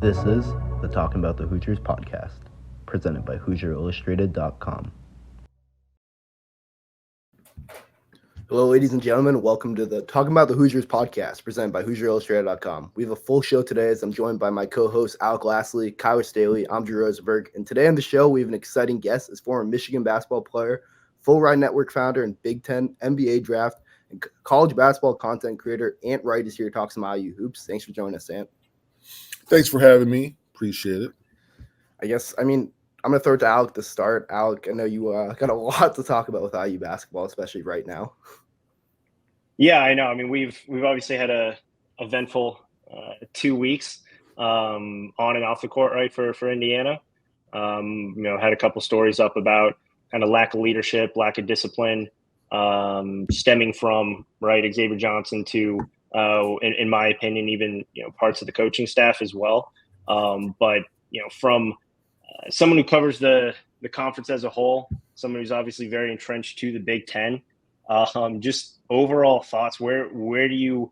This is the Talkin Bout the Hoosiers podcast, presented by HoosierIllustrated.com. Hello, ladies and gentlemen. Welcome to the Talkin Bout the Hoosiers podcast, presented by HoosierIllustrated.com. We have a full show today as I'm joined by my co-hosts Alec Lastly, Kyler Staley, I'm Drew Rosenberg, and today on the show we have an exciting guest as former Michigan basketball player, Full Ride Network founder, and Big Ten NBA draft and college basketball content creator Ant Wright is here to talk some IU hoops. Thanks for joining us, Ant. Thanks for having me. Appreciate it. I'm going to throw it to Alec to start. Alec, I know you got a lot to talk about with IU basketball, especially right now. Yeah, I know. I mean, we've obviously had a eventful 2 weeks on and off the court, right, for Indiana. Had a couple stories up about kind of lack of leadership, lack of discipline, stemming from, right, Xavier Johnson to, in my opinion, even, parts of the coaching staff as well. But, from someone who covers the conference as a whole, someone who's obviously very entrenched to the Big Ten, just overall thoughts. Where do you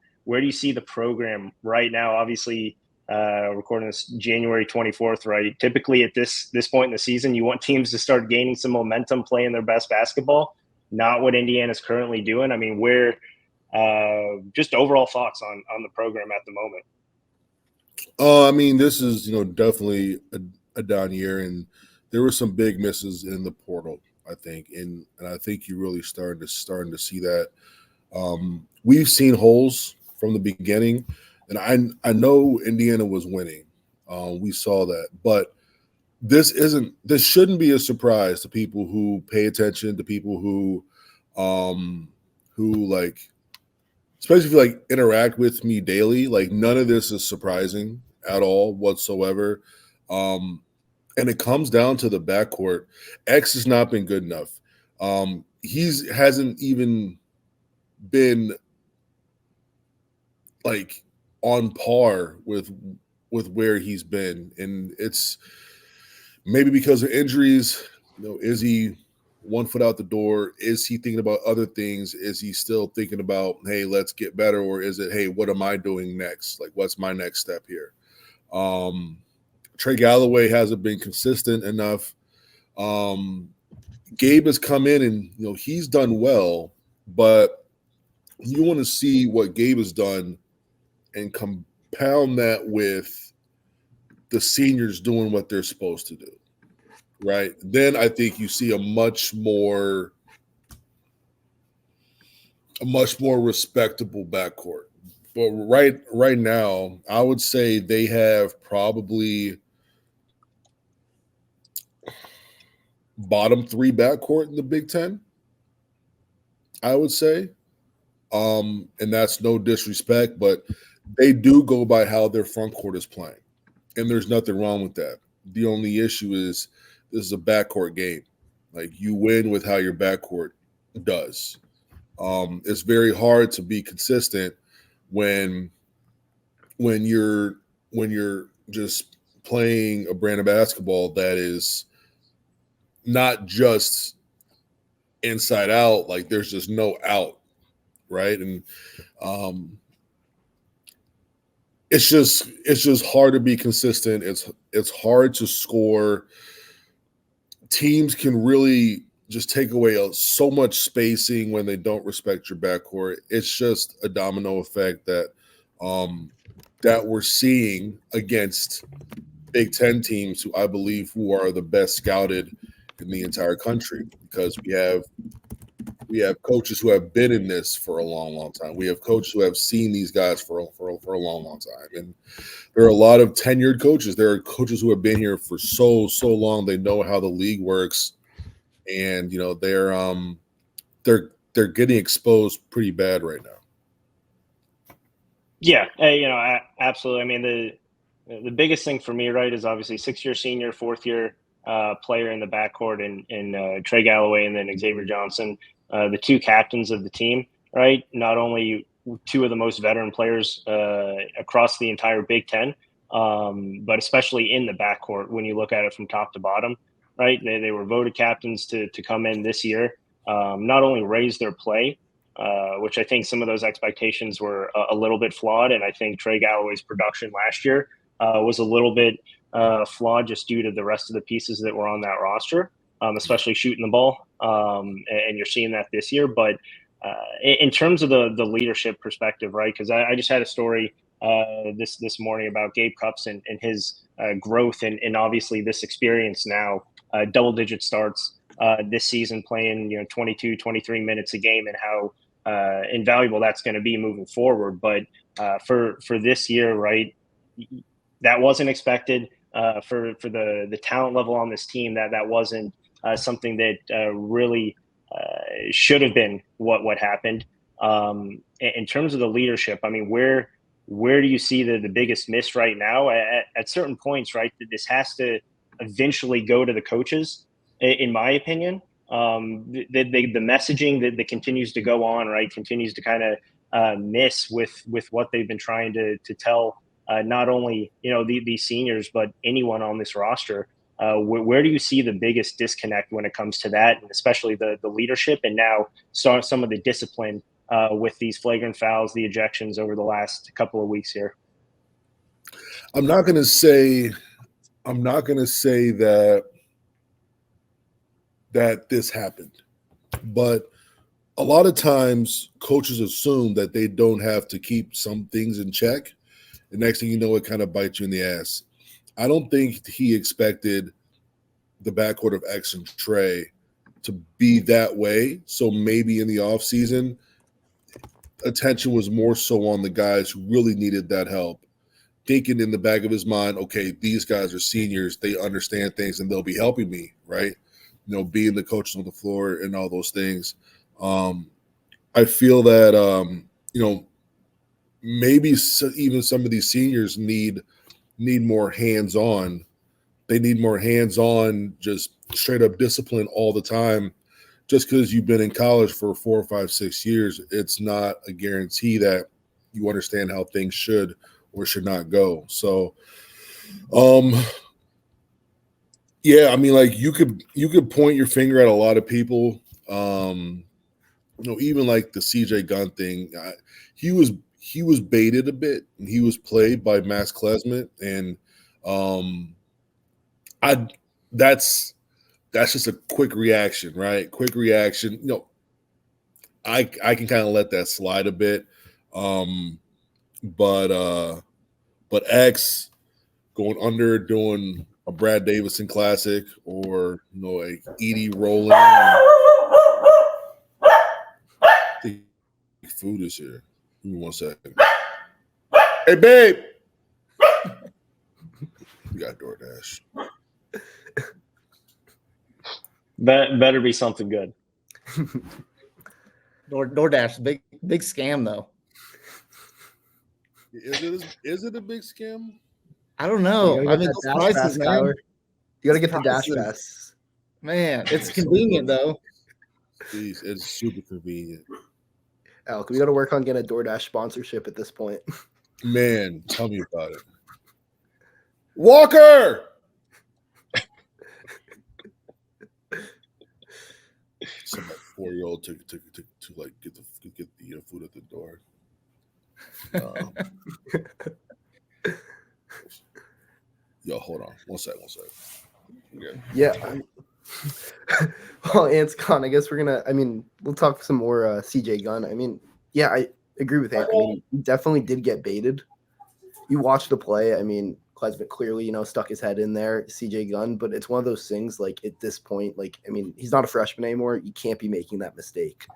see the program right now? Obviously, recording this January 24th, right? Typically at this point in the season, you want teams to start gaining some momentum, playing their best basketball. Not what Indiana's currently doing. I mean, just overall thoughts on the program at the moment. This is definitely a down year, and there were some big misses in the portal, I think, and I think you're really starting to see that. We've seen holes from the beginning, and I know Indiana was winning. We saw that, but this shouldn't be a surprise to people who pay attention, to people who like, especially if you interact with me daily. Like, none of this is surprising at all whatsoever. And it comes down to the backcourt. X has not been good enough. Hasn't even been on par with where he's been, and it's maybe because of injuries. Is he 1 foot out the door? Is he thinking about other things? Is he still thinking about, hey, let's get better? Or is it, hey, what am I doing next? Like, what's my next step here? Trey Galloway hasn't been consistent enough. Gabe has come in and, he's done well, but you want to see what Gabe has done and compound that with the seniors doing what they're supposed to do, right? Then I think you see a much more respectable backcourt. But right now, I would say they have probably bottom 3 backcourt in the Big Ten, I would say. And that's no disrespect, but they do go by how their front court is playing. And there's nothing wrong with that. The only issue is this is a backcourt game. Like, you win with how your backcourt does. It's very hard to be consistent when you're just playing a brand of basketball that is not just inside out. Like, there's just no out, right? And it's just hard to be consistent. It's hard to score. Teams can really just take away so much spacing when they don't respect your backcourt. It's just a domino effect that we're seeing against Big Ten teams who I believe who are the best scouted in the entire country, because we have coaches who have been in this for a long, long time. We have coaches who have seen these guys for a long, long time. And there are a lot of tenured coaches. There are coaches who have been here for so long. They know how the league works. And, they're getting exposed pretty bad right now. Yeah, absolutely. I mean, the biggest thing for me, right, is obviously 6-year senior, 4th-year player in the backcourt in Trey Galloway and then Xavier Johnson, the 2 captains of the team, right? Not only 2 of the most veteran players across the entire Big Ten, but especially in the backcourt when you look at it from top to bottom, right? They were voted captains to come in this year, not only raise their play, which I think some of those expectations were a little bit flawed. And I think Trey Galloway's production last year was a little bit flawed just due to the rest of the pieces that were on that roster, especially shooting the ball. And you're seeing that this year. But in terms of the leadership perspective, right? Because I just had a story this morning about Gabe Cupps and his growth and obviously this experience now, double-digit starts this season, playing 22, 23 minutes a game, and how invaluable that's going to be moving forward. But for this year, right, that wasn't expected. For the talent level on this team, that wasn't something that really should have been what happened. In terms of the leadership, I mean, where do you see the biggest miss right now? At certain points, right, this has to eventually go to the coaches, in my opinion. The messaging that continues to go on, right, continues to kind of miss with what they've been trying to tell not only these seniors but anyone on this roster. Where do you see the biggest disconnect when it comes to that, and especially the leadership, and now some of the discipline with these flagrant fouls, the ejections over the last couple of weeks here? I'm not going to say that this happened, but a lot of times coaches assume that they don't have to keep some things in check. The next thing you know, it kind of bites you in the ass. I don't think he expected the backcourt of X and Trey to be that way. So maybe in the offseason, attention was more so on the guys who really needed that help, thinking in the back of his mind, okay, these guys are seniors. They understand things and they'll be helping me, right? Being the coaches on the floor and all those things. I feel that, maybe even some of these seniors need more hands-on. They need more hands-on, just straight up discipline all the time. Just because you've been in college for 4, 5, 6 years, it's not a guarantee that you understand how things should or should not go. So, yeah, I mean, like you could point your finger at a lot of people. Even like the CJ Gunn thing, he was baited a bit, and he was played by Max Klesmit, and that's just a quick reaction, right? Quick reaction. I can kind of let that slide a bit, but X going under, doing a Brad Davison classic, or a Edie rolling. I think food is here. Give me 1 second. Hey, babe. We got DoorDash. Better be something good. DoorDash, big scam though. Is it a big scam? I don't know. I mean, those prices, man. You got to get the Dash Pass. Man, it's convenient though. Jeez, it's super convenient. Alec, we got to work on getting a DoorDash sponsorship at this point. Man, tell me about it. Walker! Some 4-year-old to like get the food at the door. Yo, hold on. One sec. Yeah. Well, Ant's gone. I guess we'll talk some more CJ Gunn. I mean, yeah, I agree with Ant. I mean, he definitely did get baited. You watch the play. I mean, Klesmit clearly, stuck his head in there, CJ Gunn, but it's one of those things, like, at this point, like, I mean, he's not a freshman anymore. You can't be making that mistake.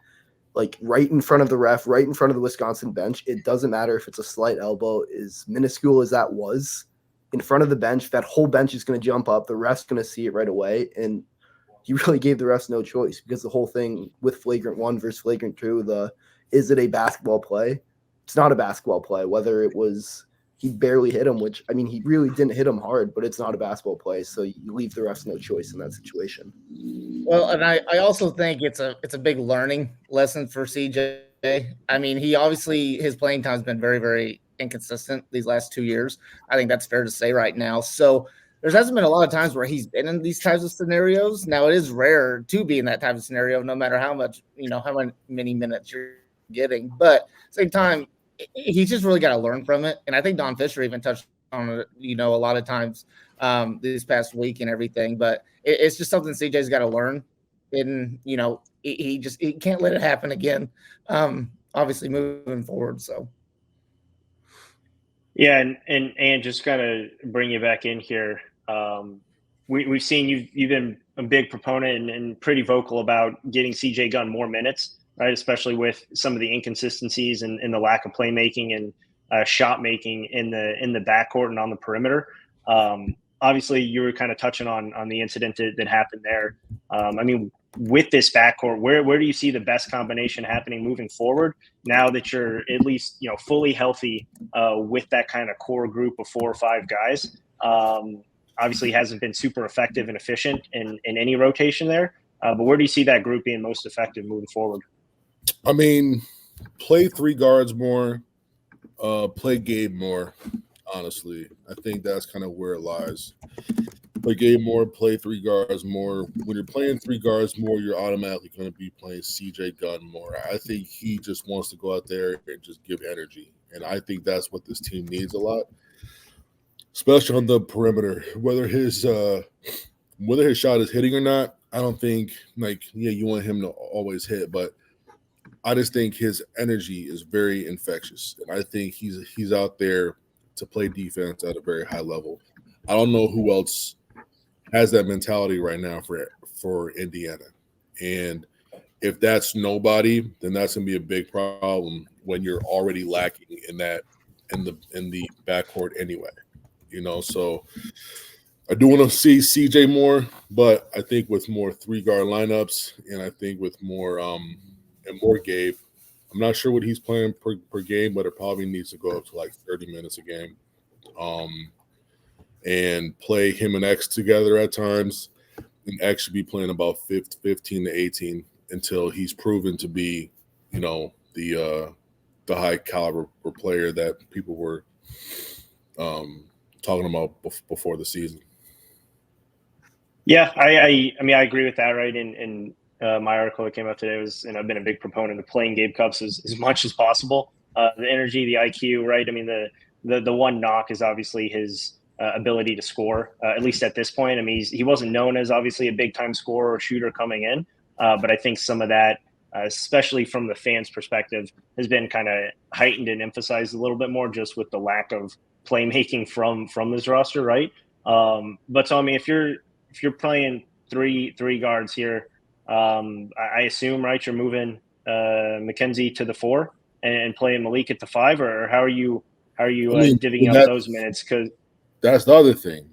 Like, right in front of the ref, right in front of the Wisconsin bench, it doesn't matter if it's a slight elbow, as minuscule as that was, in front of the bench, that whole bench is going to jump up. The ref's going to see it right away, and he really gave the refs no choice, because the whole thing with flagrant 1 versus flagrant 2, is it a basketball play? It's not a basketball play, whether it was he barely hit him, which, I mean, he really didn't hit him hard, but it's not a basketball play, so you leave the refs no choice in that situation. Well, and I also think it's a big learning lesson for CJ. I mean, his playing time has been very, very inconsistent these last 2 years. I think that's fair to say right now. So there hasn't been a lot of times where he's been in these types of scenarios. Now, it is rare to be in that type of scenario, no matter how many minutes you're getting. But at the same time, he's just really got to learn from it. And I think Don Fisher even touched a lot of times this past week and everything. But it's just something CJ's got to learn. And, he can't let it happen again, obviously moving forward. So. Yeah, and just kind of bring you back in here. We've seen you've been a big proponent and pretty vocal about getting CJ Gunn more minutes, right? Especially with some of the inconsistencies and the lack of playmaking and shot making in the backcourt and on the perimeter. Obviously, you were kind of touching on the incident that happened there. With this backcourt, where do you see the best combination happening moving forward now that you're at least fully healthy with that kind of core group of 4 or 5 guys? Obviously hasn't been super effective and efficient in any rotation there, but where do you see that group being most effective moving forward? Play 3 guards more, play Gabe more. Honestly, I think that's kind of where it lies. Play Gabe more, play 3 guards more. When you're playing 3 guards more, you're automatically going to be playing CJ Gunn more. I think he just wants to go out there and just give energy, and I think that's what this team needs a lot, especially on the perimeter. Whether his shot is hitting or not, I don't think you want him to always hit, but I just think his energy is very infectious, and I think he's out there to play defense at a very high level. I don't know who else has that mentality right now for Indiana. And if that's nobody, then that's going to be a big problem when you're already lacking in the backcourt anyway. So I do want to see CJ more, but I think with more 3-guard lineups, and I think with more and more Gabe. I'm not sure what he's playing per game, but it probably needs to go up to 30 minutes a game. And play him and X together at times. And X should be playing about 15 to 18 until he's proven to be, the high caliber player that people were talking about before the season. Yeah, I agree with that, right? And my article that came out today was, and I've been a big proponent of playing Gabe Cups as much as possible. The energy, the IQ, right? The one knock is obviously his ability to score, at least at this point. He wasn't known as obviously a big time scorer or shooter coming in, but I think some of that, especially from the fans' perspective, has been kind of heightened and emphasized a little bit more just with the lack of playmaking from this roster, right? But so if you're playing three guards here, I assume, right, you're moving McKenzie to the 4 and playing Malik at the 5, or how are you divvying up those minutes? Because that's the other thing.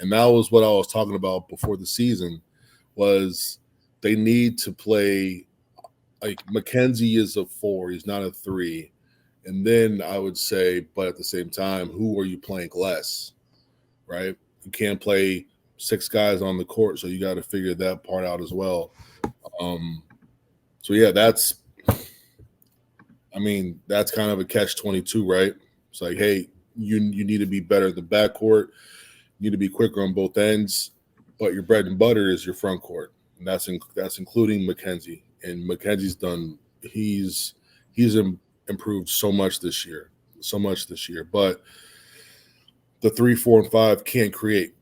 And that was what I was talking about before the season, was they need to play McKenzie is a 4. He's not a 3. And then I would say, but at the same time, who are you playing less, right? You can't play 6 guys on the court, so you got to figure that part out as well. So yeah, that's kind of a catch-22, right? It's hey, you need to be better in the backcourt. You need to be quicker on both ends, but your bread and butter is your front court, and that's including McKenzie. And McKenzie's done. He's improved so much this year. But the 3, 4, and 5 can't create.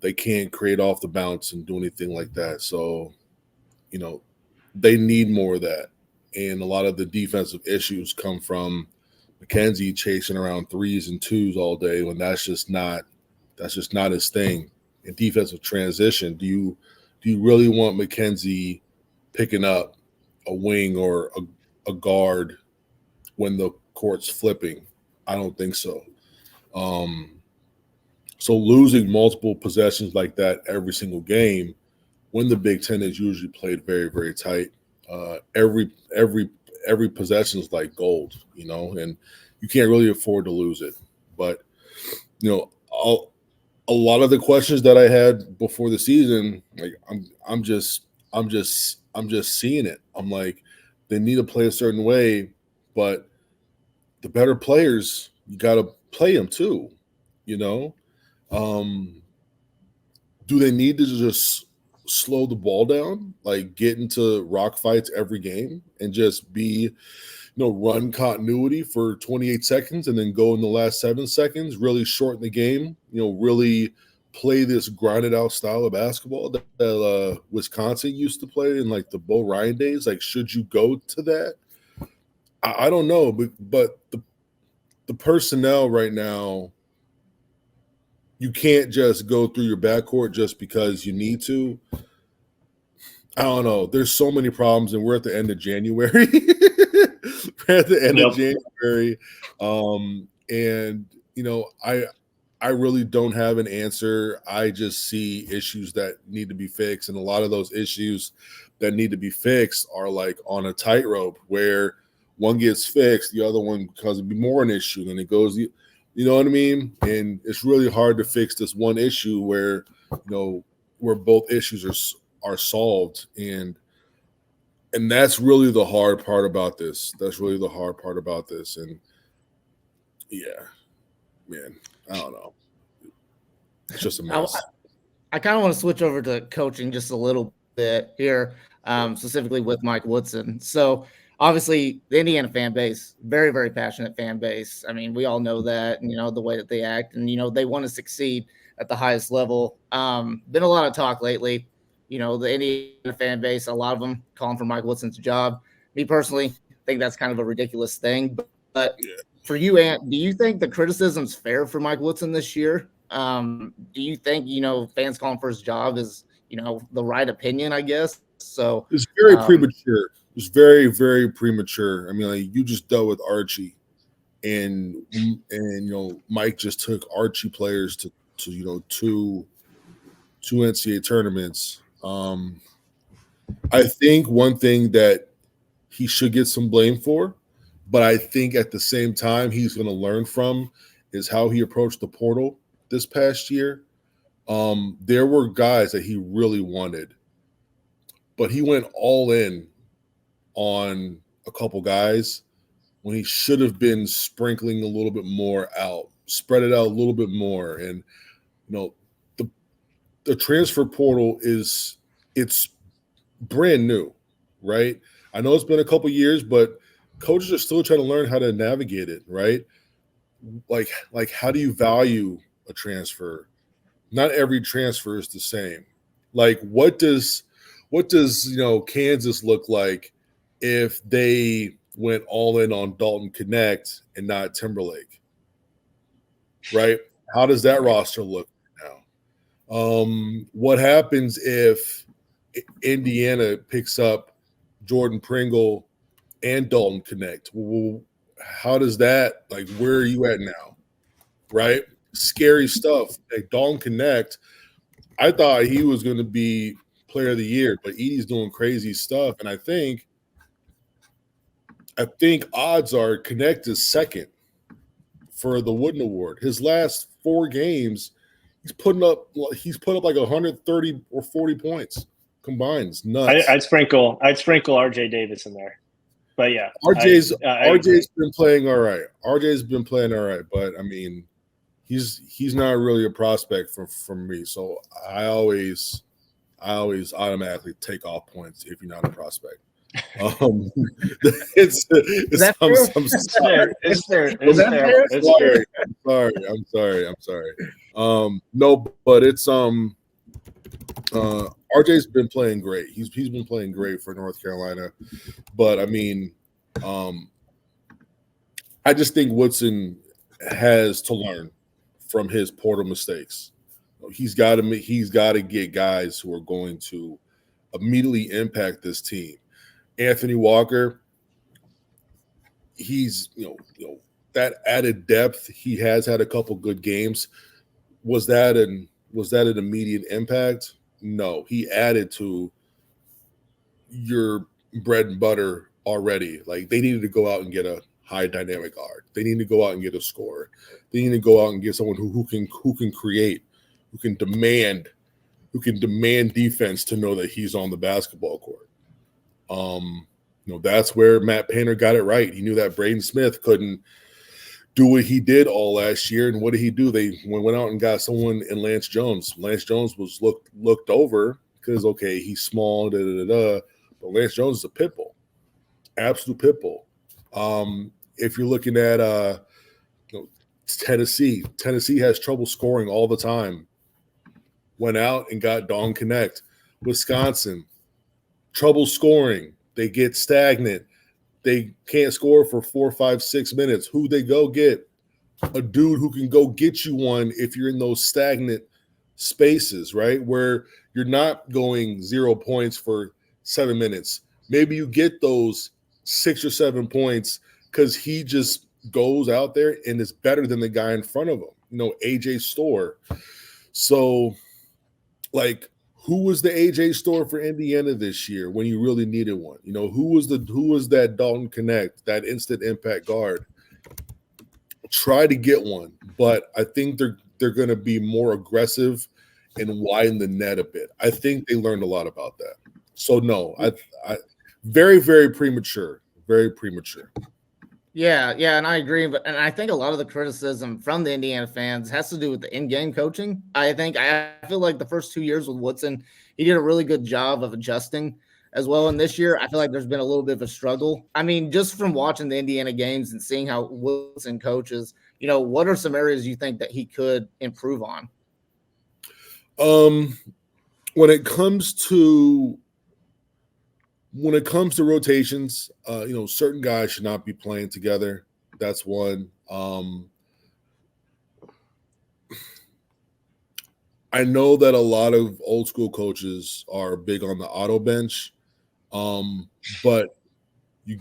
They can't create off the bounce and do anything like that. So, they need more of that. And a lot of the defensive issues come from McKenzie chasing around 3s and 2s all day when that's just not his thing. In defensive transition, do you really want McKenzie picking up a wing or a guard when the court's flipping? I don't think so. So losing multiple possessions like that every single game, when the Big Ten is usually played very, very tight, every possession is like gold, and you can't really afford to lose it. But a lot of the questions that I had before the season, I'm just seeing it. I'm they need to play a certain way, but the better players, you got to play them too. Do they need to just slow the ball down, like get into rock fights every game and just be, run continuity for 28 seconds and then go in the last 7 seconds, really shorten the game, really play this grinded out style of basketball that Wisconsin used to play in like the Bo Ryan days. Like, should you go to that? I don't know, but the personnel right now, you can't just go through your backcourt just because you need to. I don't know. There's so many problems, and we're at the end of January. We're at the end of January. And, I really don't have an answer. I just see issues that need to be fixed. And a lot of those issues that need to be fixed are like on a tightrope where one gets fixed, the other one becomes more an issue. Then it goes, you know what I mean? And it's really hard to fix this one issue where, where both issues are solved. And that's really the hard part about this. That's really the hard part about this. And yeah, man, I don't know. It's just a mess. I kind of want to switch over to coaching just a little bit here, specifically with Mike Woodson. So obviously the Indiana fan base, very, very passionate fan base. I mean, we all know that, the way that they act and, they want to succeed at the highest level. Been a lot of talk lately, the Indiana fan base, a lot of them calling for Mike Woodson's job. Me personally, think that's kind of a ridiculous thing, but for you, Ant, do you think the criticism's fair for Mike Woodson this year? Do you think, fans calling for his job is, the right opinion, I guess? So it's very premature. It's very, very premature. I mean, like, you just dealt with Archie and Mike just took Archie players to two NCAA tournaments. I think one thing that he should get some blame for, but I think at the same time he's going to learn from, is how he approached the portal this past year. There were guys that he really wanted, but he went all in on a couple guys when he should have been sprinkling a little bit more out, spread it out a little bit more. And, the transfer portal it's brand new, right? I know it's been a couple years, but coaches are still trying to learn how to navigate it, right? Like how do you value a transfer? Not every transfer is the same. Like, what does Kansas look like if they went all in on Dalton Connect and not Timberlake, right? How does that roster look now? What happens if Indiana picks up Jordan Pringle and Dalton Connect? Well, how does that, like, where are you at now, right? Scary stuff. Like, Dalton Connect, I thought he was going to be player of the year, but Edie's doing crazy stuff. And I think odds are Connect is second for the Wooden Award. His last 4 games, he's put up like 130 or 40 points combined. It's nuts. I'd sprinkle RJ Davis in there. But yeah. RJ's been playing all right. RJ's been playing all right, but I mean, he's not really a prospect for me. So I always automatically take off points if you're not a prospect. I'm sorry. No, but it's RJ's been playing great. He's been playing great for North Carolina, but I mean, I just think Woodson has to learn from his portal mistakes. He's got to get guys who are going to immediately impact this team. Anthony Walker, he's that added depth. He has had a couple good games. Was that an immediate impact? No, he added to your bread and butter already. Like, they needed to go out and get a high dynamic guard. They need to go out and get a scorer. They need to go out and get someone who can create, who can demand defense to know that he's on the basketball court. That's where Matt Painter got it right. He knew that Braden Smith couldn't do what he did all last year. And what did he do? They went out and got someone in Lance Jones. Lance Jones was looked over because, okay, he's small, but Lance Jones is a pit bull, absolute pit bull. If you're looking at Tennessee has trouble scoring all the time. Went out and got Dawn Connect. Wisconsin, trouble scoring. They get stagnant. They can't score for 4, 5, 6 minutes. Who they go get? A dude who can go get you one if you're in those stagnant spaces, right? Where you're not going 0 points for 7 minutes. Maybe you get those 6 or 7 points because he just goes out there and is better than the guy in front of him. AJ Storr. So, like, who was the AJ Storr for Indiana this year when you really needed one? Who was that Dalton Connect, that instant impact guard? Try to get one, but I think they're going to be more aggressive and widen the net a bit. I think they learned a lot about that. So no, I very, very premature, very premature. Yeah, and I agree. And I think a lot of the criticism from the Indiana fans has to do with the in-game coaching. I feel like the first 2 years with Woodson, he did a really good job of adjusting as well. And this year, I feel like there's been a little bit of a struggle. I mean, just from watching the Indiana games and seeing how Woodson coaches, what are some areas you think that he could improve on? When it comes to rotations, certain guys should not be playing together. That's one. I know that a lot of old school coaches are big on the auto bench, but you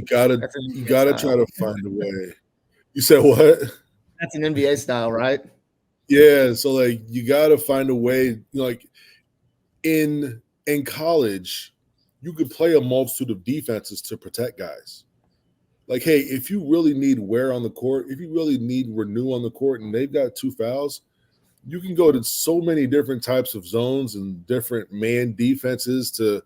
gotta try to find a way. You said what? That's an NBA style, right? Yeah. So like you gotta find a way. Like in college, you could play a multitude of defenses to protect guys. Like, hey, if you really need wear on the court, if you really need renew on the court, and they've got 2 fouls, you can go to so many different types of zones and different man defenses to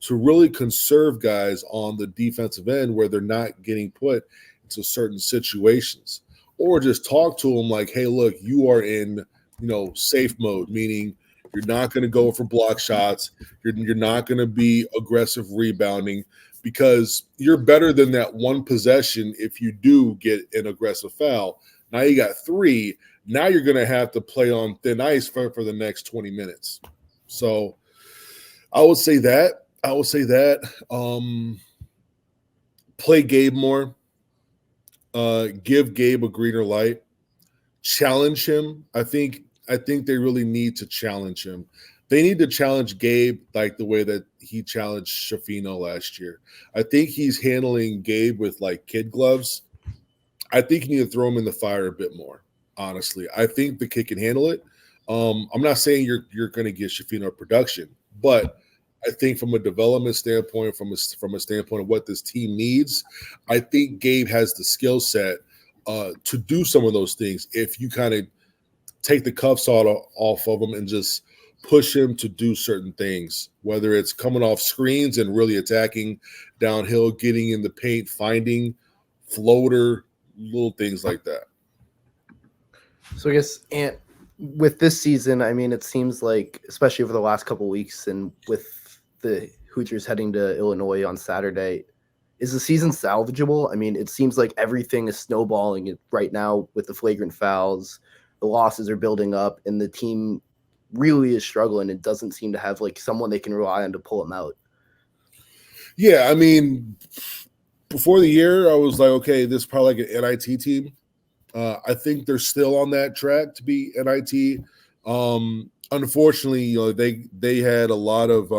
really conserve guys on the defensive end where they're not getting put into certain situations. Or just talk to them like, hey, look, you are in, safe mode, meaning you're not going to go for block shots. You're not going to be aggressive rebounding because you're better than that one possession if you do get an aggressive foul. Now you got 3. Now you're going to have to play on thin ice for the next 20 minutes. So I would say that. Play Gabe more. Give Gabe a greener light. Challenge him. I think they really need to challenge him. They need to challenge Gabe like the way that he challenged Shafino last year. I think he's handling Gabe with like kid gloves. I think you need to throw him in the fire a bit more, honestly. I think the kid can handle it. I'm not saying you're going to get Shafino production, but I think from a development standpoint, from a standpoint of what this team needs, I think Gabe has the skill set to do some of those things if you kind of take the cuffs off of him and just push him to do certain things, whether it's coming off screens and really attacking downhill, getting in the paint, finding floater, little things like that. So I guess, Ant, with this season, I mean, it seems like, especially over the last couple of weeks and with the Hoosiers heading to Illinois on Saturday, is the season salvageable? I mean, it seems like everything is snowballing right now with the flagrant fouls. The losses are building up, and the team really is struggling. It doesn't seem to have like someone they can rely on to pull them out. Yeah, I mean, before the year, I was like, okay, this is probably like an NIT team. I think they're still on that track to be NIT. Unfortunately, they had a lot of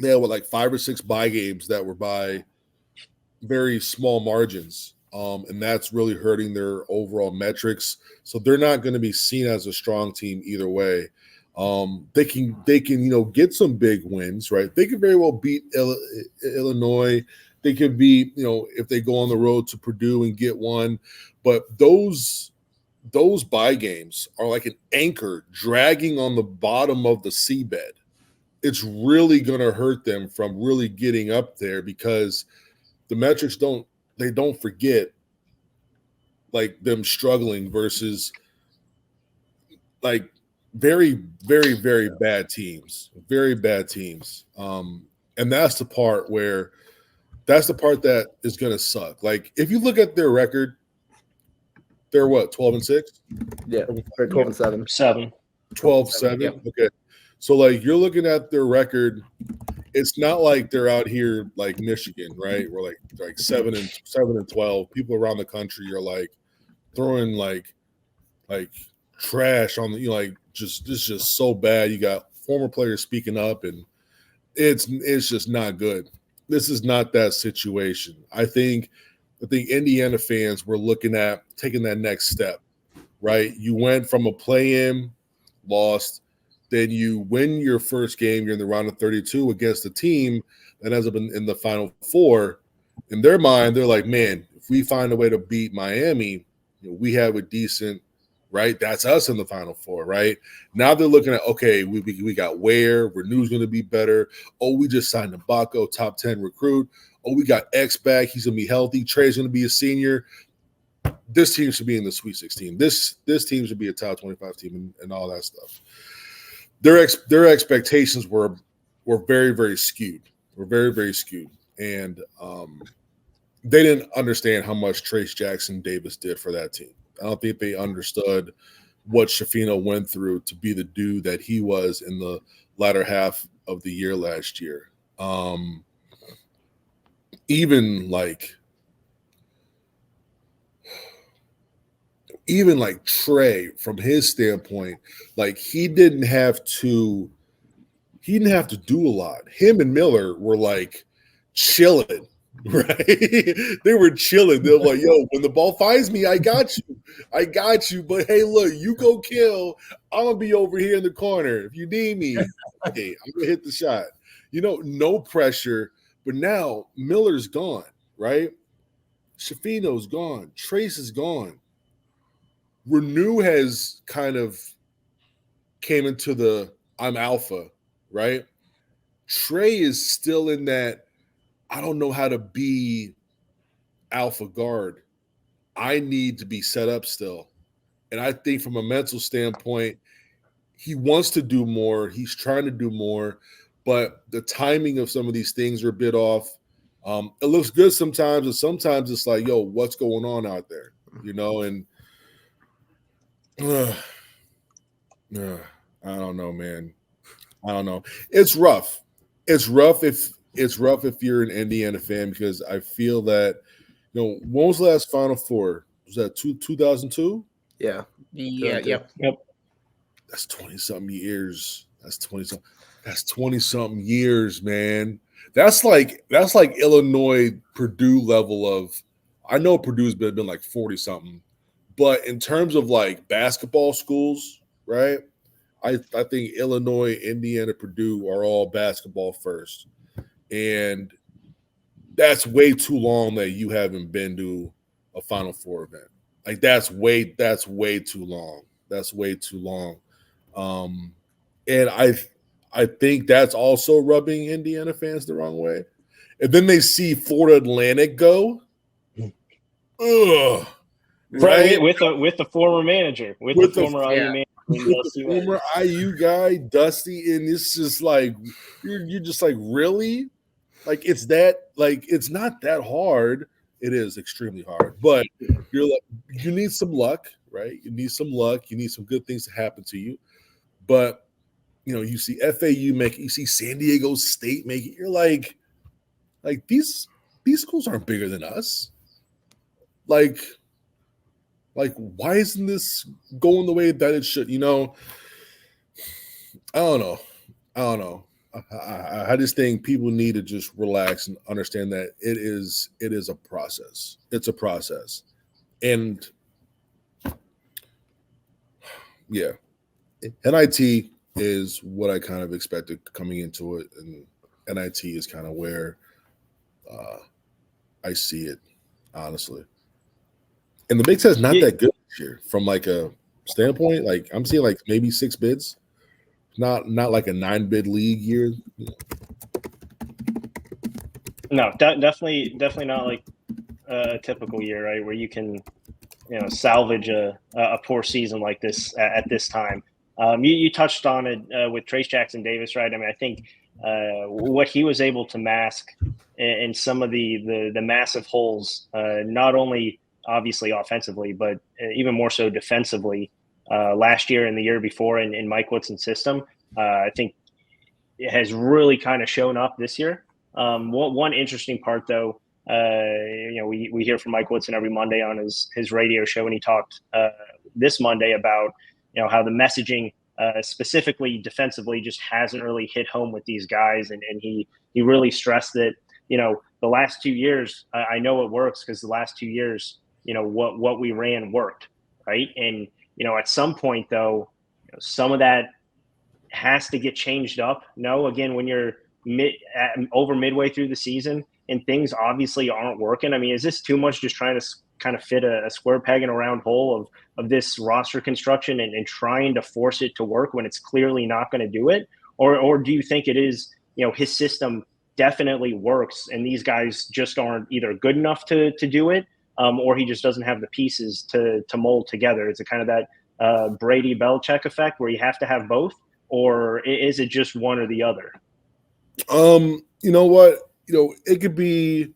they had like 5 or 6 bye games that were by very small margins. And that's really hurting their overall metrics. So they're not going to be seen as a strong team either way. They can get some big wins, right? They could very well beat Illinois. They could be, if they go on the road to Purdue and get one. But those bye games are like an anchor dragging on the bottom of the seabed. It's really going to hurt them from really getting up there because the metrics don't forget like them struggling versus like very, very, very bad teams. Very bad teams. And that's the part that is going to suck. Like, if you look at their record, they're what, 12-6? Yeah, they're 12-7. 7. 12-7. Yep. Okay. So, like, you're looking at their record. It's not like they're out here like Michigan, right? We're like 7-12. People around the country are like throwing like trash on the, like, just this is just so bad. You got former players speaking up, and it's just not good. This is not that situation. I think Indiana fans were looking at taking that next step, right? You went from a play-in, lost, then you win your first game. You're in the round of 32 against a team that ends up in the Final Four. In their mind, they're like, man, if we find a way to beat Miami, we have a decent, right? That's us in the Final Four, right? Now they're looking at, okay, we got Ware. Renew's going to be better. Oh, we just signed Ibaka, top 10 recruit. Oh, we got X back. He's going to be healthy. Trey's going to be a senior. This team should be in the Sweet 16. This team should be a top 25 team and all that stuff. Their expectations were very, very skewed. And they didn't understand how much Trace Jackson Davis did for that team. I don't think they understood what Shafino went through to be the dude that he was in the latter half of the year last year. Even like Trey, from his standpoint, like he didn't have to do a lot. Him and Miller were like chilling, right? They were chilling. They're like, yo, when the ball finds me, I got you. But hey, look, you go kill. I'm gonna be over here in the corner. If you need me, hey, I'm gonna hit the shot. No pressure. But now Miller's gone, right? Shafino's gone. Trace is gone. Renew has kind of came into the I'm alpha, right? Trey is still in that I don't know how to be alpha guard. I need to be set up still. And I think from a mental standpoint, he wants to do more. He's trying to do more, but the timing of some of these things are a bit off. It looks good sometimes, and sometimes it's like, yo, what's going on out there? And I don't know, man. I don't know. It's rough. It's rough if you're an Indiana fan, because I feel that, when was the last Final Four? Was that 2002? Yeah. Yep. That's 20-something years. That's 20-something years, man. That's like Illinois, Purdue level of. I know Purdue's been like 40-something, but in terms of like basketball schools, right? I think Illinois, Indiana, Purdue are all basketball first, and that's way too long that you haven't been to a Final Four event. Like that's way too long. That's way too long. And I think that's also rubbing Indiana fans the wrong way. And then they see Florida Atlantic go. Ugh. Right? With the former manager, with the former IU manager. With the former IU guy, Dusty, and it's just like you're just like, really? Like it's not that hard. It is extremely hard, but you're like, you need some luck, right? You need some luck. You need some good things to happen to you. But you see FAU make it, you see San Diego State make it. You're like these schools aren't bigger than us. Like why isn't this going the way that it should? I don't know. I just think people need to just relax and understand that it is a process. It's a process. And yeah, NIT is what I kind of expected coming into it. And NIT is kind of where I see it, honestly. And the Big Ten's not that good this year from like a standpoint. Like I'm seeing like maybe 6 bids. Not like a 9-bid league year. No, definitely not like a typical year, right? Where you can, salvage a poor season like this at this time. You touched on it with Trace Jackson Davis, right? I mean, I think what he was able to mask in some of the massive holes, not only obviously offensively, but even more so defensively last year and the year before in Mike Woodson's system, I think it has really kind of shown up this year. One interesting part, though, we hear from Mike Woodson every Monday on his radio show, and he talked this Monday about how the messaging specifically defensively just hasn't really hit home with these guys, and he really stressed that the last 2 years I know it works because the last 2 years what we ran worked, right? And at some point though, some of that has to get changed up. No, again, when you're over midway through the season and things obviously aren't working. I mean, is this too much just trying to kind of fit a square peg in a round hole of this roster construction and trying to force it to work when it's clearly not going to do it? Or do you think it is, his system definitely works and these guys just aren't either good enough to do it, or he just doesn't have the pieces to mold together? Is it kind of that Brady Belichick effect where you have to have both, or is it just one or the other? You know what? It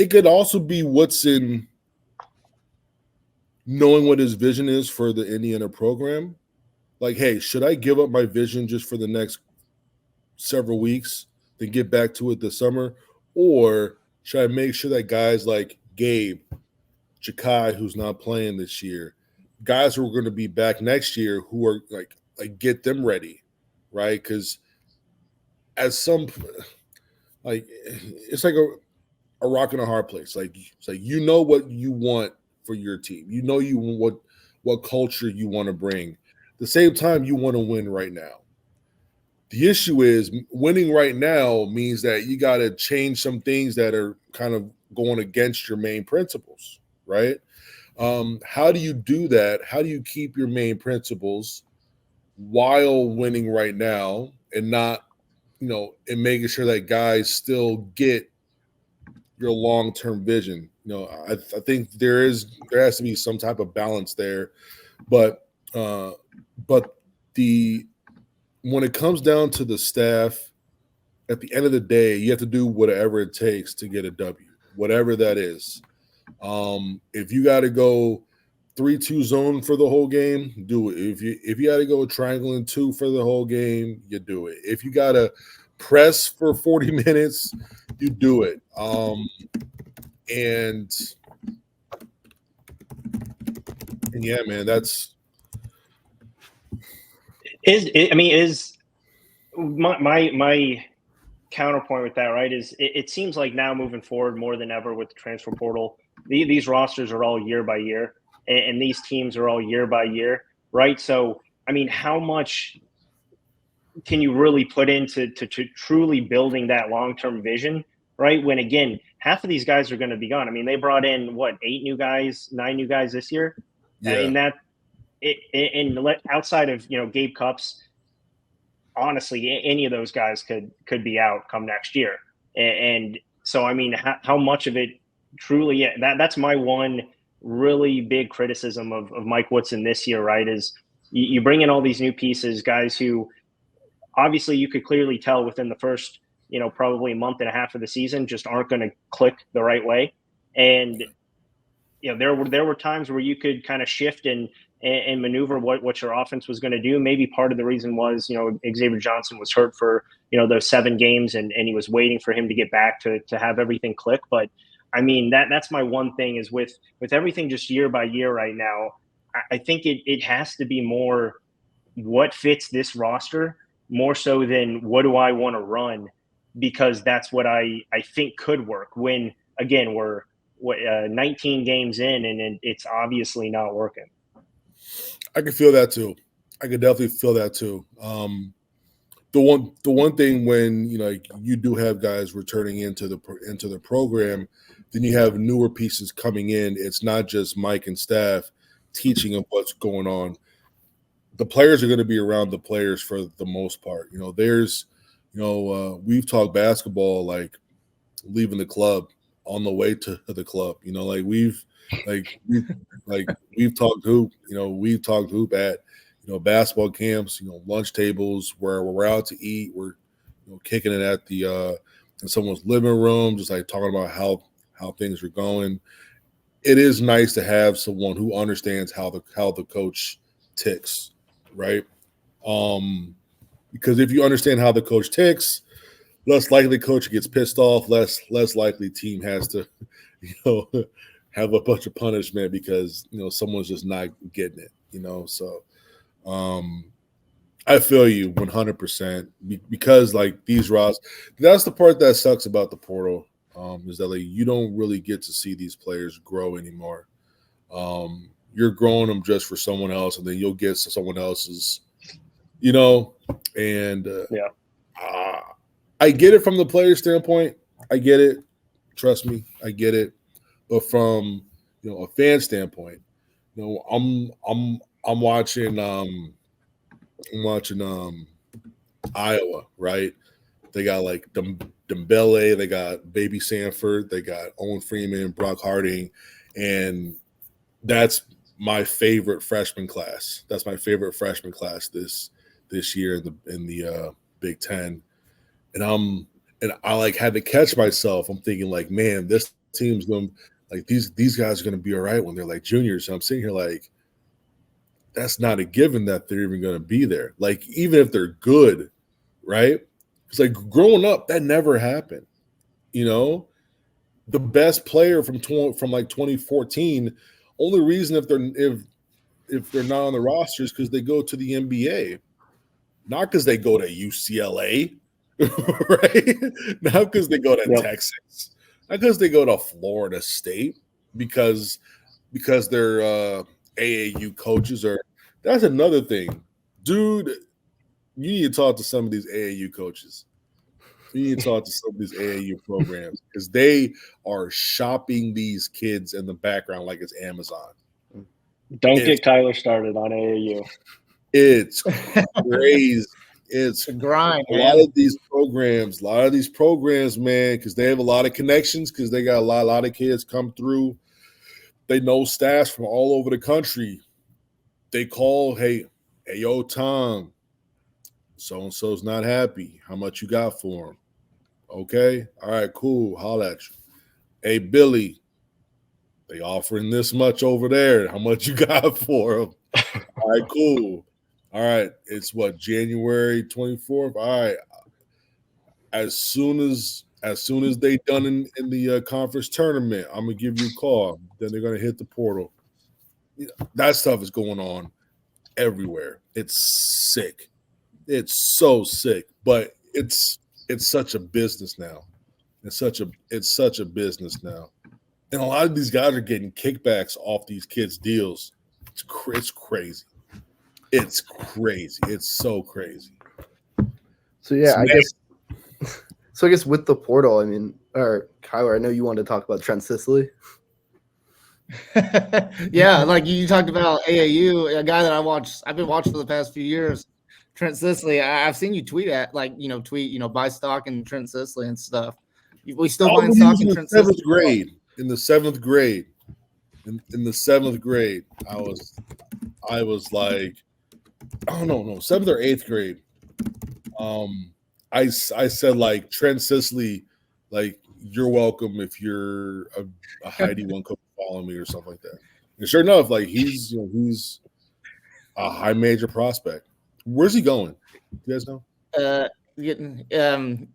could also be Woodson knowing what his vision is for the Indiana program. Like, hey, should I give up my vision just for the next several weeks, then get back to it this summer? Or should I make sure that guys like Gabe, Jakai, who's not playing this year, guys who are going to be back next year, who are like get them ready, right? Because it's like a rock and a hard place. Like it's like what you want for your team. What culture you want to bring. At the same time, you want to win right now. The issue is winning right now means that you got to change some things that are kind of going against your main principles, right? How do you do that? How do you keep your main principles while winning right now and not, and making sure that guys still get your long-term vision? I think there has to be some type of balance there, but when it comes down to the staff, at the end of the day, you have to do whatever it takes to get a W, whatever that is. If you got to go 3-2 zone for the whole game, do it. If you got to go triangle and 2 for the whole game, you do it. If you got to press for 40 minutes, you do it. And yeah, man, that's is my counterpoint with that, right? Is it seems like now moving forward more than ever with the transfer portal, these rosters are all year by year, and these teams are all year by year, right? So, I mean, how much can you really put into truly building that long-term vision, right? When, again, half of these guys are going to be gone. I mean, they brought in, 9 new guys this year? Yeah. And outside of, Gabe Cupps, honestly, any of those guys could be out come next year. And so, I mean, how much of it truly – that's my one really big criticism of Mike Woodson this year, right, is you bring in all these new pieces, guys who obviously you could clearly tell within the first, probably a month and a half of the season just aren't going to click the right way. And, there were times where you could kind of shift and maneuver what your offense was going to do. Maybe part of the reason was, Xavier Johnson was hurt for, those 7 games and he was waiting for him to get back to have everything click. But I mean, that's my one thing is with everything just year by year right now, I think it has to be more what fits this roster more so than what do I want to run, because that's what I think could work when, again, we're 19 games in and it's obviously not working. I can feel that too. I can definitely feel that too. The one thing when you do have guys returning into the program, then you have newer pieces coming in. It's not just Mike and staff teaching them what's going on. The players are going to be around the players for the most part. We've talked basketball like leaving the club on the way to the club. We've talked hoop. We've talked hoop at basketball camps, lunch tables where we're out to eat, we're kicking it at the in someone's living room, just like talking about how things are going. It is nice to have someone who understands how the coach ticks, right? Because if you understand how the coach ticks, less likely coach gets pissed off, less likely team has to, have a bunch of punishment because someone's just not getting it, So I feel you 100% because like these Ross, that's the part that sucks about the portal, is that like you don't really get to see these players grow anymore. You're growing them just for someone else, and then you'll get someone else's, and I get it from the player standpoint. I get it. Trust me, I get it. But from a fan standpoint, I'm watching Iowa, right? They got like Dembele, they got Baby Sanford, they got Owen Freeman, Brock Harding, and that's my favorite freshman class. That's my favorite freshman class this year in the Big Ten. And I like had to catch myself. I'm thinking like, man, this team's going like these guys are going to be all right when they're like juniors. So I'm sitting here like, that's not a given that they're even going to be there. Like even if they're good, right? It's like growing up that never happened. The best player from like 2014. Only reason if they're not on the roster is because they go to the NBA, not because they go to UCLA. Right? Not because they go to Texas, not because they go to Florida State, because they're AAU coaches. Or that's another thing, dude. You need to talk to some of these AAU coaches. You need to talk to some of these AAU programs because they are shopping these kids in the background like it's Amazon. Don't get Kyler started on AAU. It's crazy. It's a grind. A lot of these programs, man, because they have a lot of connections, because they got a lot of kids come through. They know staffs from all over the country. They call, hey, yo, Tom, so-and-so's not happy. How much you got for him? Okay. All right, cool. Holla at you. Hey, Billy, they offering this much over there. How much you got for him? All right, cool. All right, it's what, January 24th? All right. As soon as they done in the conference tournament, I'm gonna give you a call. Then they're gonna hit the portal. That stuff is going on everywhere. It's sick. It's so sick. But it's such a business now. It's such a business now. And a lot of these guys are getting kickbacks off these kids' deals. It's crazy. It's crazy. It's so crazy. So yeah, I guess with the portal, I mean, or Kyler, I know you wanted to talk about Trent Sicily. Yeah, like you talked about AAU, a guy that I've been watching for the past few years, Trent Sicily. I've seen you tweet buy stock in Trent Sicily and stuff. We still buying stock in Trent Sicily. In the seventh grade. In the seventh grade, I was like, oh no, 7th or 8th grade. I said like Trent Sicily, like you're welcome if you're a Heidi one coach following me or something like that. And sure enough, like he's a high major prospect. Where's he going? You guys know?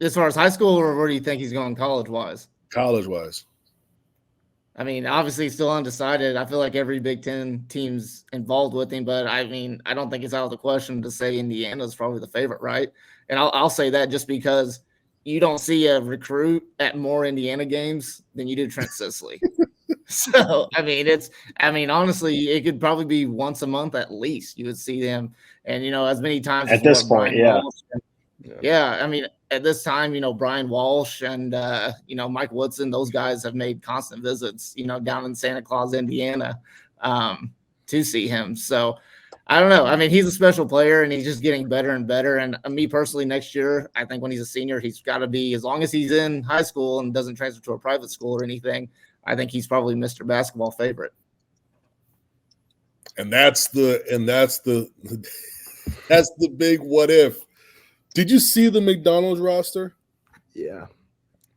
As far as high school, or where do you think he's going college wise? College wise. I mean, obviously he's still undecided. I feel like every Big Ten team's involved with him, but I mean, I don't think it's out of the question to say Indiana's probably the favorite, right? And I'll say that just because you don't see a recruit at more Indiana games than you do Trent Sicily. So, honestly, it could probably be once a month at least you would see them. And, as many times at this point, at this time, Brian Walsh and, Mike Woodson, those guys have made constant visits, down in Santa Claus, Indiana, to see him. So I don't know. I mean, he's a special player and he's just getting better and better. And me personally, next year, I think when he's a senior, he's got to be, as long as he's in high school and doesn't transfer to a private school or anything, I think he's probably Mr. Basketball favorite. And that's the that's the big what if. Did you see the McDonald's roster? Yeah.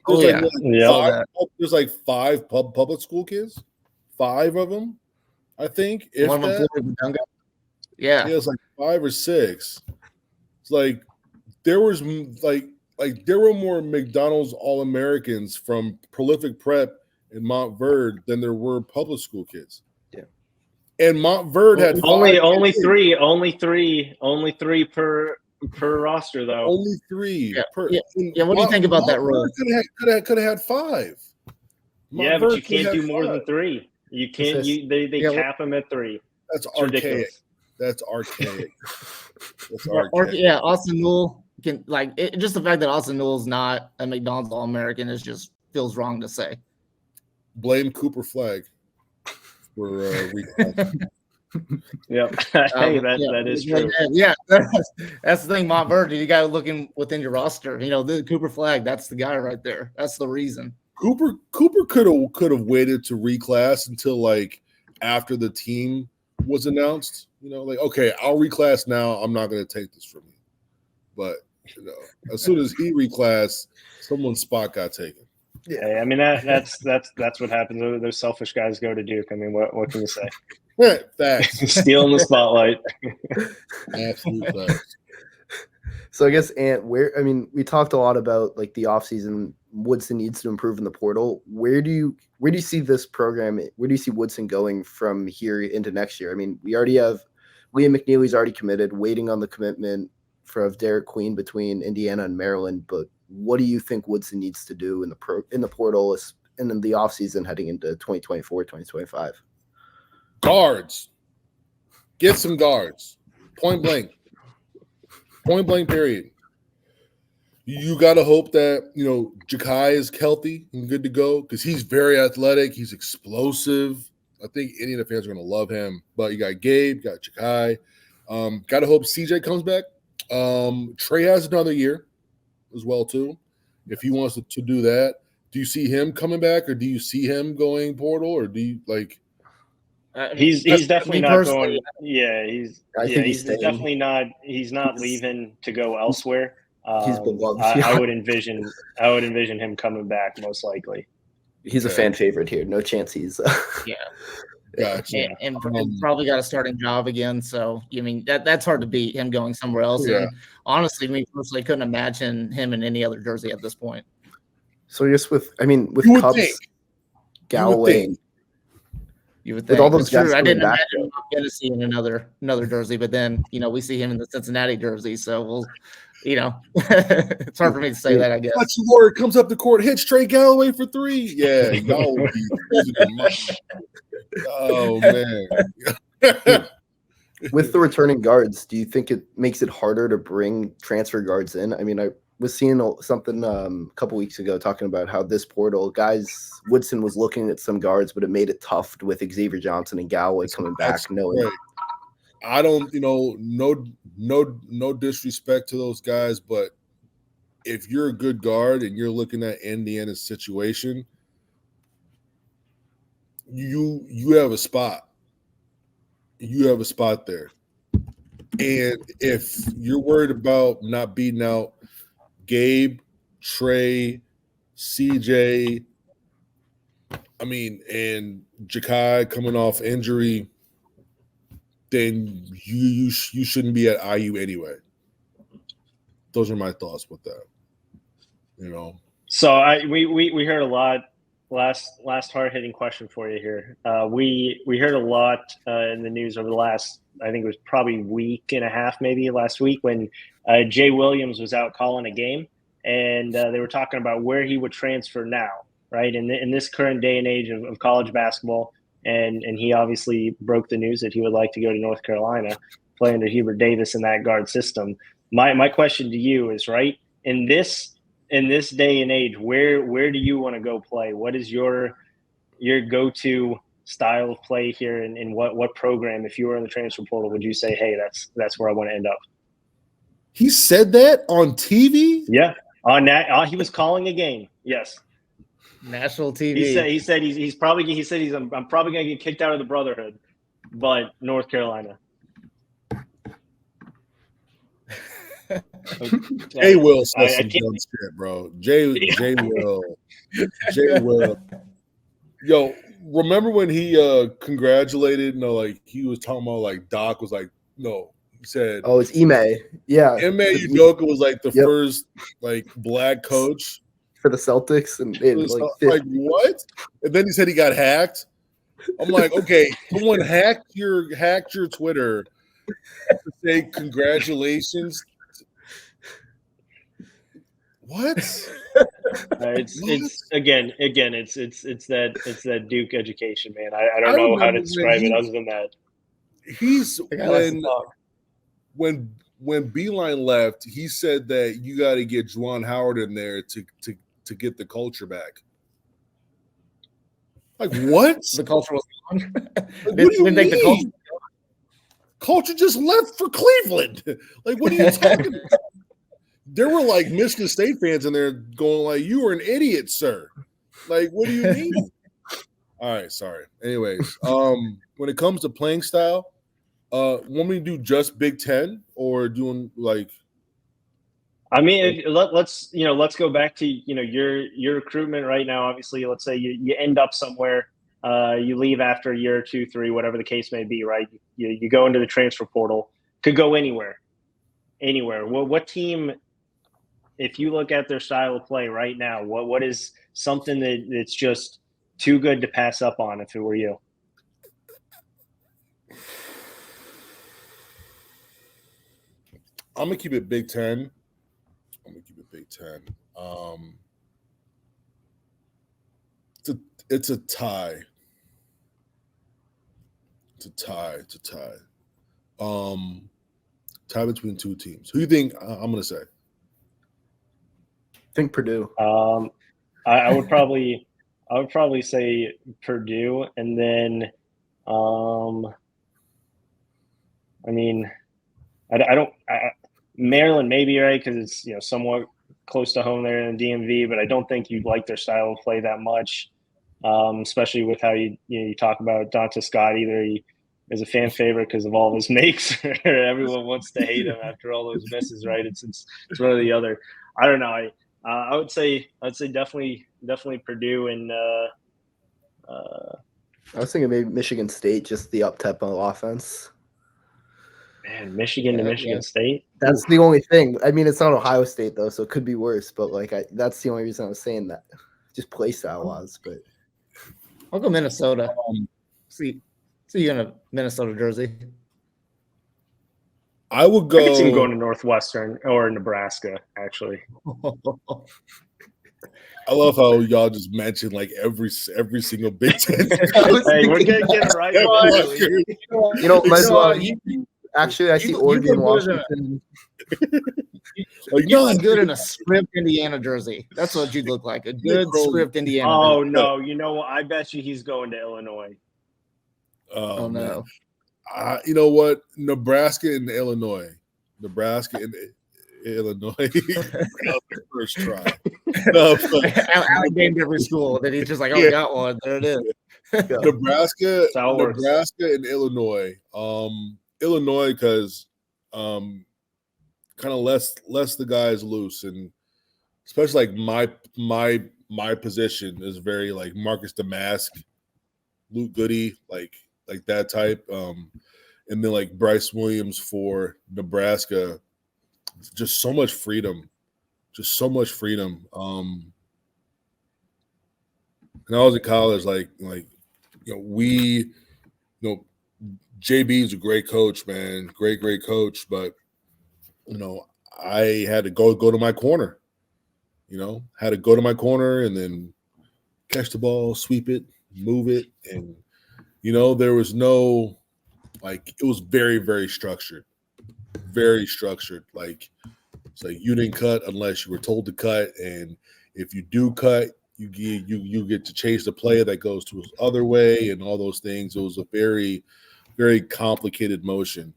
There's like five public school kids. 5 of them, I think. If One of them that. Yeah, it's like 5 or 6. It's like there was like there were more McDonald's All-Americans from prolific prep in Montverde than there were public school kids. Yeah. And Montverde had only three per roster though. Only 3 per. Yeah. What do you think about that rule? Could have had 5. Yeah, but you can't do more than 3. You can't. They cap them at 3. That's archaic. Ridiculous. That's archaic. That's archaic. Yeah, Austin Newell can just the fact that Austin Newell's not a McDonald's All-American is just feels wrong to say. Blame Cooper Flag for reclass. Yep. Hey, that is true. Yeah, that's the thing, Montverde. You got to look within your roster. The Cooper Flag. That's the guy right there. That's the reason. Cooper could have waited to reclass until after the team was announced. Okay, I'll reclass now. I'm not going to take this from you. But as soon as he reclassed, someone's spot got taken. Yeah, I mean that's what happens. Those selfish guys go to Duke. I mean, what can you say? Facts. Stealing the spotlight. Absolute facts. So I guess, Ant, we talked a lot about the offseason. Woodson needs to improve in the portal. Where do you see this program? Where do you see Woodson going from here into next year? I mean, we already have Liam McNeely's already committed, waiting on the commitment of Derek Queen between Indiana and Maryland. But what do you think Woodson needs to do in the portal and in the offseason heading into 2024, 2025? Guards. Get some guards. Point blank, period. You got to hope that, Ja'Kai is healthy and good to go because he's very athletic. He's explosive. I think Indiana fans are going to love him. But you got Gabe, you got Ja'Kai. Got to hope CJ comes back. Trey has another year as well, too, if he wants to do that. Do you see him coming back or do you see him going portal or do you he's definitely not going. Yeah, he's definitely not. He's not leaving to go elsewhere. He's beloved. I would envision him coming back most likely. He's a fan favorite here. No chance he's. Gotcha. And probably got a starting job again. So that's hard to beat him going somewhere else. Yeah. And honestly, me personally couldn't imagine him in any other jersey at this point. So just with Cubs, Galloway. You would think. With all those guys true. I didn't imagine him going to see in another jersey, but then we see him in the Cincinnati jersey, so we'll, it's hard for me to say that. I guess. Lord comes up the court, hits Trey Galloway for 3. Yeah, y'all would be losing your mind. Oh man. With the returning guards, do you think it makes it harder to bring transfer guards in? I mean, I was seeing something a couple weeks ago talking about how this portal Woodson was looking at some guards, but it made it tough with Xavier Johnson and Galloway coming back. Right. I don't, no disrespect to those guys, but if you're a good guard and you're looking at Indiana's situation, you have a spot. You have a spot there. And if you're worried about not beating out Gabe, Trey, CJ, and Ja'Kai coming off injury, then you shouldn't be at IU anyway. Those are my thoughts with that. So we heard a lot. Last hard hitting question for you here. We heard a lot in the news over the last, I think it was probably week and a half, maybe last week, when Jay Williams was out calling a game, and they were talking about where he would transfer now, right? In this current day and age of college basketball, and he obviously broke the news that he would like to go to North Carolina, play under Hubert Davis in that guard system. My question to you is, right, in this day and age, where do you want to go play? What is your go-to style of play here, and what program, if you were in the transfer portal, would you say, hey, that's where I want to end up? He said that on TV? Yeah, on that. He was calling a game. Yes, national TV. He said I'm probably going to get kicked out of the Brotherhood. but North Carolina. Jay Will says some dumb shit, bro. Jay Will. Yo, remember when he congratulated? No, like he was talking about like Doc was like, no, he said, oh, it's Ime. Yeah, Ime Udoka was like the Yep. first like black coach for the Celtics, and like what? And then he said he got hacked. I'm like, okay, someone hacked your Twitter to say congratulations. What? It's again it's that Duke education, man. I don't know how to describe it other than that. He's when Beeline left, he said that you got to get Juwan Howard in there to get the culture back. Like what? The culture was gone. Like, what do you mean? The culture just left for Cleveland. Like, what are you talking about? There were like Michigan State fans in there going like, "You were an idiot, sir." Like, what do you mean? All right, sorry. Anyways, when it comes to playing style, want me to do just Big Ten or doing like? I mean, let's go back to your recruitment right now. Obviously, let's say you end up somewhere, you leave after a year, 2, 3, whatever the case may be, right? You go into the transfer portal, could go anywhere. Well, what team? If you look at their style of play right now, what is something that's just too good to pass up on if it were you? I'm gonna keep it Big Ten. It's a tie. Tie between two teams. Who do you think I'm gonna say? I think Purdue. I would probably say Purdue, and then I mean, I don't Maryland maybe, right, because it's somewhat close to home there in the DMV, but I don't think you'd like their style of play that much, especially with how you talk about Dante Scott. Either he is a fan favorite because of all of his makes, or everyone wants to hate him after all those misses, right? It's one or the other. I don't know. I would say definitely Purdue, and I was thinking maybe Michigan State, just the up-tempo offense. Man, Michigan to Michigan State. That's the only thing. I mean, it's not Ohio State though, so it could be worse. But that's the only reason I was saying that, just play style wise. But I'll go Minnesota. See you in a Minnesota jersey. I would go. I could see him going to Northwestern or Nebraska, actually. I love how y'all just mentioned like every single Big Ten. Hey, we're gonna get it right. Actually, I see Oregon, Washington. You look good in a script Indiana jersy. That's what you'd look like. A good script Indiana. Oh no, what? I bet you he's going to Illinois. Oh no. You know what? Nebraska and Illinois. First try. Alec named every school. Then he's just like, "Oh, got one. There it is." Nebraska and Illinois. Illinois because kind of less the guys loose, and especially like my position is very like Marcus Damask, Luke Goody, like that type. And then like Bryce Williams for Nebraska, just so much freedom. And I was in college, JB is a great coach, man. Great coach. But, I had to go to my corner, and then catch the ball, sweep it, move it. And, there was no, it was very, very structured. Very structured. It's like you didn't cut unless you were told to cut. And if you do cut, you get to chase the player that goes to his other way and all those things. It was a very, very complicated motion.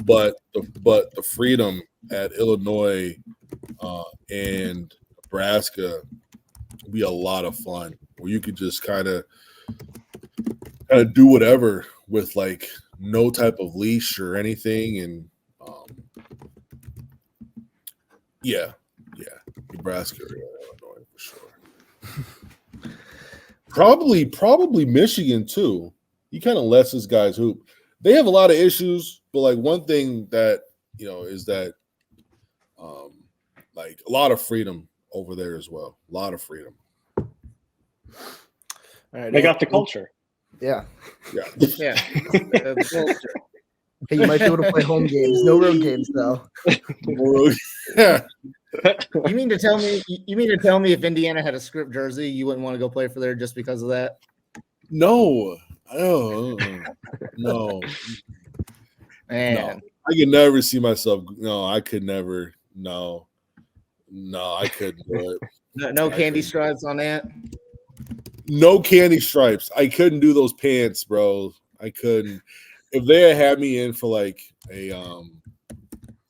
But the freedom at Illinois and Nebraska would be a lot of fun, where you could just kind of kind of do whatever with like no type of leash or anything, and Nebraska or Illinois for sure. Probably Michigan too. He kind of lets his guys hoop. They have a lot of issues, but like one thing that is that like a lot of freedom over there as well. A lot of freedom. All right, They got the culture. Yeah. Yeah. Hey, you might be able to play home games. No road games though. Yeah. You mean to tell me if Indiana had a script jersey, you wouldn't want to go play for there just because of that? No. No. Man. No. I could never see myself. No, I could never. No, I couldn't do it. No candy stripes on that. No candy stripes. I couldn't do those pants, bro. I couldn't. If they had me in for like a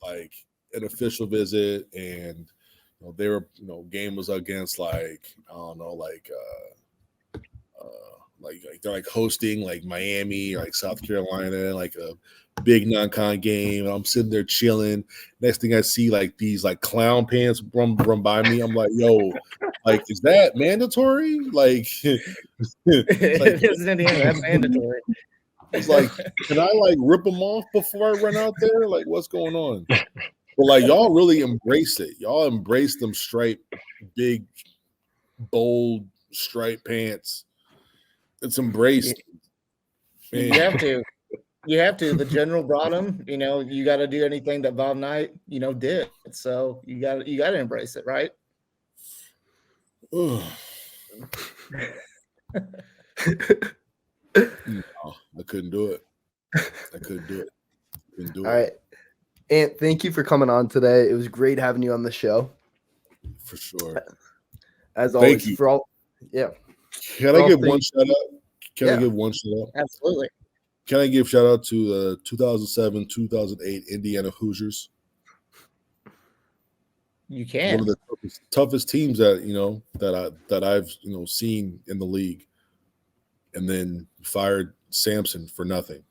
like an official visit, and they were game was against like I don't know like they're like hosting like Miami, like South Carolina, like a big non-con game. And I'm sitting there chilling. Next thing I see, like these like clown pants run by me. I'm like, yo, like, is that mandatory? Like, It's Indiana, that's mandatory. It's like, can I like rip them off before I run out there? Like, what's going on? But like, y'all really embraced it. Y'all embraced them striped, big, bold striped pants. It's embraced. You have to. You have to. The general brought them. You got to do anything that Bob Knight, did. So you got to embrace it, right? No, I couldn't do it. Couldn't do it. All right, Ant, thank you for coming on today. It was great having you on the show. For sure. As always, you. for all, yeah. Can I give one shout out? I give one shout out? Absolutely. Can I give shout out to the 2007-2008 Indiana Hoosiers? You can. One of the toughest teams that I've seen in the league, and then fired Sampson for nothing.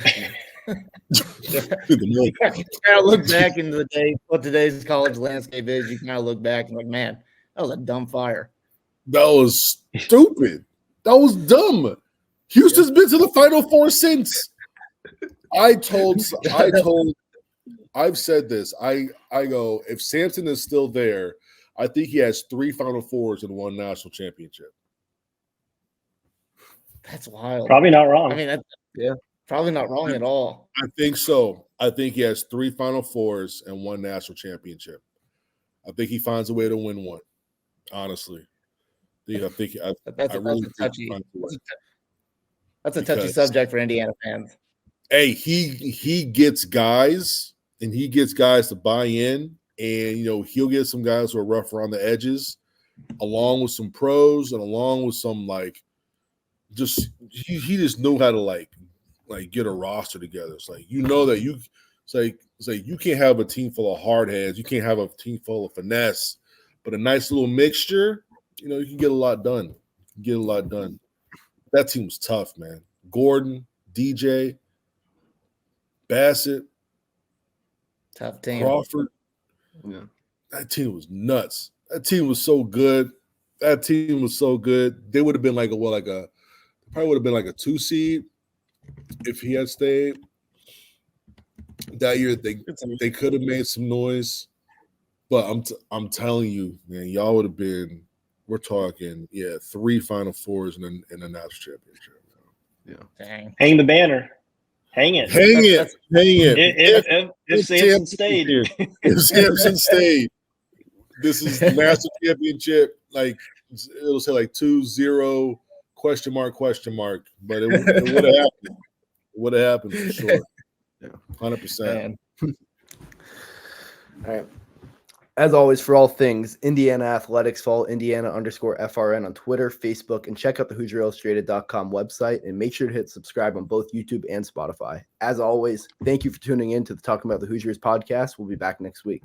You kind of look back into the day, what today's college landscape is. You kind of look back and like, man, that was a dumb fire. That was stupid. That was dumb. Houston's been to the Final Four since. I've said this. I go, if Sampson is still there, I think he has 3 Final Fours and 1 national championship. That's wild. Probably not wrong. I mean, probably not wrong at all. I think so. I think he has 3 Final Fours and 1 national championship. I think he finds a way to win one. Honestly, That's a touchy subject for Indiana fans. Hey, he gets guys, and he gets guys to buy in, and he'll get some guys who are rough around the edges, along with some pros and along with some like he just knew how to like get a roster together. It's like that it's like you can't have a team full of hard heads, you can't have a team full of finesse, but a nice little mixture, you can get a lot done. That team was tough, man. Gordon, DJ, Bassett, tough team. Crawford. Yeah. That team was nuts. That team was so good. They would have been probably would have been like a 2 seed if he had stayed. That year they could have made some noise. But I'm telling you, man, y'all would have been. We're talking, 3 Final Fours and a national championship. Yeah. Dang. Hang the banner. Hang it. If Sampson stayed. If Sampson stayed. This is the national championship. Like, it'll say like 2-0 ? But it would have happened. It would have happened for sure. 100%. All right. As always, for all things Indiana athletics, follow Indiana_FRN on Twitter, Facebook, and check out the HoosierIllustrated.com website. And make sure to hit subscribe on both YouTube and Spotify. As always, thank you for tuning in to the Talking About the Hoosiers podcast. We'll be back next week.